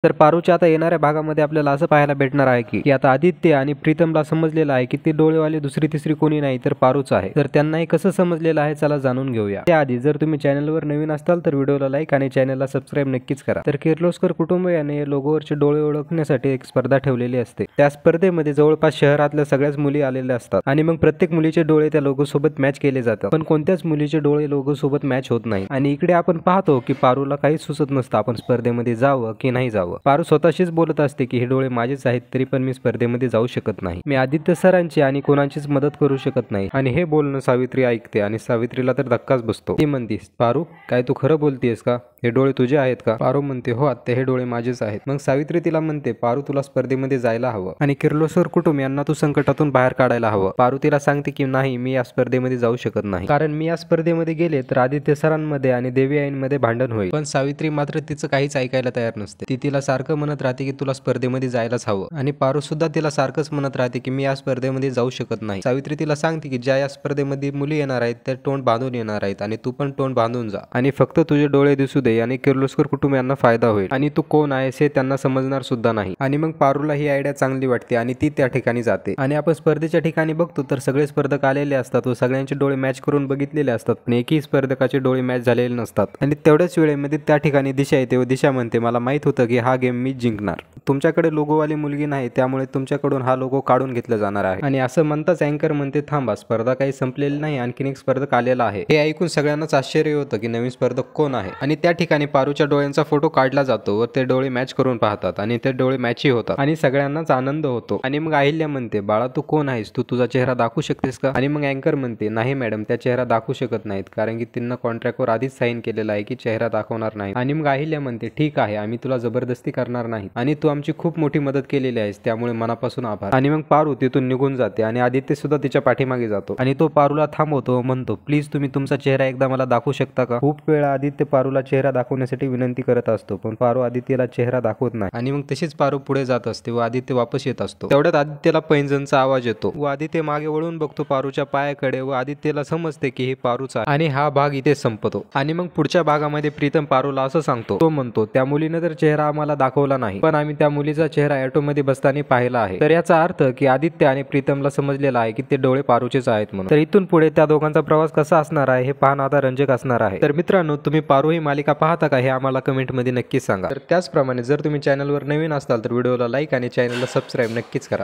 तर पारूच्या आता येणाऱ्या भागामध्ये आपल्याला असं पाहायला भेटणार आहे की आता आदित्य आणि प्रीतमला समजलेलं आहे की ते डोळेवाले दुसरी तिसरी कोणी नाही तर पारूच आहे। तर त्यांनाही कसं समजलेलं आहे चला जाणून घेऊया। त्याआधी जर तुम्ही चॅनलवर नवीन असाल तर व्हिडिओला लाईक आणि चॅनलला सबस्क्राईब नक्कीच करा। तर किर्लोस्कर कुटुंबियाने या लोगोवरचे डोळे ओळखण्यासाठी एक स्पर्धा ठेवलेली असते। त्या स्पर्धेमध्ये जवळपास शहरातल्या सगळ्याच मुली आलेल्या असतात आणि मग प्रत्येक मुलीचे डोळे त्या लोगो सोबत मॅच केले जातात, पण कोणत्याच मुलीचे डोळे लोगो सोबत मॅच होत नाही। आणि इकडे आपण पाहतो की पारूला काहीच सुचत नसतं आपण स्पर्धेमध्ये जावं की नाही जावं। पारू स्वतःशीच बोलत असते की हे डोळे माझेच आहेत तरी पण मी स्पर्धेमध्ये जाऊ शकत नाही, मी आदित्य सरांची आणि कोणाचीच मदत करू शकत नाही। आणि हे बोलणं सावित्री ऐकते आणि सावित्रीला तर धक्काच बसतो। ती म्हणते पारू काय तू खरं बोलतेस का, हे डोळे तुझे आहेत का? पारू म्हणते हो आत्या हे डोळे माझेच आहेत। मग सावित्री तिला म्हणते पारू तुला स्पर्धेमध्ये जायला हवं आणि किर्लोस्कर कुटुंब यांना तू संकटातून बाहेर काढायला हवं। पारू तिला सांगते की नाही मी या स्पर्धेमध्ये जाऊ शकत नाही, कारण मी या स्पर्धेमध्ये गेले तर आदित्य सरांमध्ये आणि देवी आईंमध्ये भांडण होईल। पण सावित्री मात्र तिचं काहीच ऐकायला तयार नसते। ती तिला सारखं म्हणत राहते की तुला स्पर्धेमध्ये जायलाच हवं आणि पारू सुद्धा तिला सारखंच म्हणत राहते की मी या स्पर्धेमध्ये जाऊ शकत नाही। सावित्री तिला सांगते की ज्या या स्पर्धेमध्ये मुली येणार आहेत त्या तोंड बांधून येणार आहेत आणि तू पण तोंड बांधून जा आणि फक्त तुझे डोळे दिसू दे आणि किर्लोस्कर कुटुंबियांना फायदा होईल आणि तू कोण आहेस हे त्यांना समजणार सुद्धा नाही। आणि मग पारूला ही आयडिया चांगली वाटते आणि ती त्या ठिकाणी जाते आणि आपण स्पर्धेच्या ठिकाणी बघतो तर सगळे स्पर्धक आलेले असतात व सगळ्यांचे डोळे मॅच करून बघितलेले असतात, पण एकही स्पर्धकाचे डोळे मॅच झालेले नसतात। आणि तेवढ्याच वेळेमध्ये त्या ठिकाणी दिशा येते व दिशा म्हणते मला माहित होतं की हा गेम मी जिंकणार, तुमच्याकडे लोगोवाली मुलगी नाही त्यामुळे तुमच्याकडून हा लोगो काढून घेतला जाणार आहे। आणि असं म्हणताच अँकर म्हणते थांबा स्पर्धा काही संपलेली नाही, आणखीन एक स्पर्धक आलेला आहे। हे ऐकून सगळ्यांनाच आश्चर्य होतं की नवीन स्पर्धक कोण आहे आणि त्या ठिकाणी पारूच्या डोळ्यांचा फोटो काढला जातो व ते डोळे मॅच करून पाहतात आणि ते डोळे मॅचही होतात आणि सगळ्यांनाच आनंद होतो। आणि मग अहिल्या म्हणते बाळा तू कोण आहेस, तू तुझा चेहरा दाखवू शकतेस का? आणि मग अँकर म्हणते नाही मॅडम त्या चेहरा दाखवू शकत नाहीत, कारण की त्यांना कॉन्ट्रॅक्टवर आधीच साईन केलेला आहे की चेहरा दाखवणार नाही। आणि मग अहिल्या म्हणते ठीक आहे आम्ही तुला जबरदस्ती करणार नाही आणि तू आमची खूप मोठी मदत केलेली आहेस त्यामुळे मनापासून आभार। आणि मग पारू तिथून निघून जाते आणि आदित्य सुद्धा तिच्या पाठीमागे जातो आणि तो पारूला थांबवतो व म्हणतो प्लीज तुम्ही तुमचा चेहरा एकदा मला दाखवू शकता का? खूप वेळा आदित्य पारूला चेहरा दाखवण्यासाठी विनंती करत असतो पण पारू आदित्यला चेहरा दाखवत नाही आणि मग तशीच पारू पुढे जात असते व आदित्य वापस येत असतो। तेवढ्यात आदित्यला पैंजणचा आवाज येतो व आदित्य मागे वळून बघतो पारूच्या पायाकडे व आदित्यला समजते की हे पारूच आहे आणि हा भाग इथे संपतो। आणि मग पुढच्या भागामध्ये प्रीतम पारूला असं सांगतो, तो म्हणतो त्या मुलीने तर चेहरा आम्हाला दाखवला नाही पण आम्ही त्या मुलीचा चेहरा ऑटो मध्ये बसताना पाहिला आहे। तर याचा अर्थ की आदित्य आणि प्रीतमला समजलेला आहे की ते डोळे पारूचेच आहेत म्हणून। तर इथून पुढे त्या दोघांचा प्रवास कसा असणार आहे हे पाहणं आता रंजक असणार आहे। तर मित्रांनो तुम्ही पारू ही मालिका पाहता का हे आम्हाला कमेंट मध्ये नक्कीच सांगा। तर त्याचप्रमाणे जर तुम्ही चॅनलवर नवीन असाल तर व्हिडिओला लाईक आणि चॅनलला सबस्क्राईब नक्कीच करा।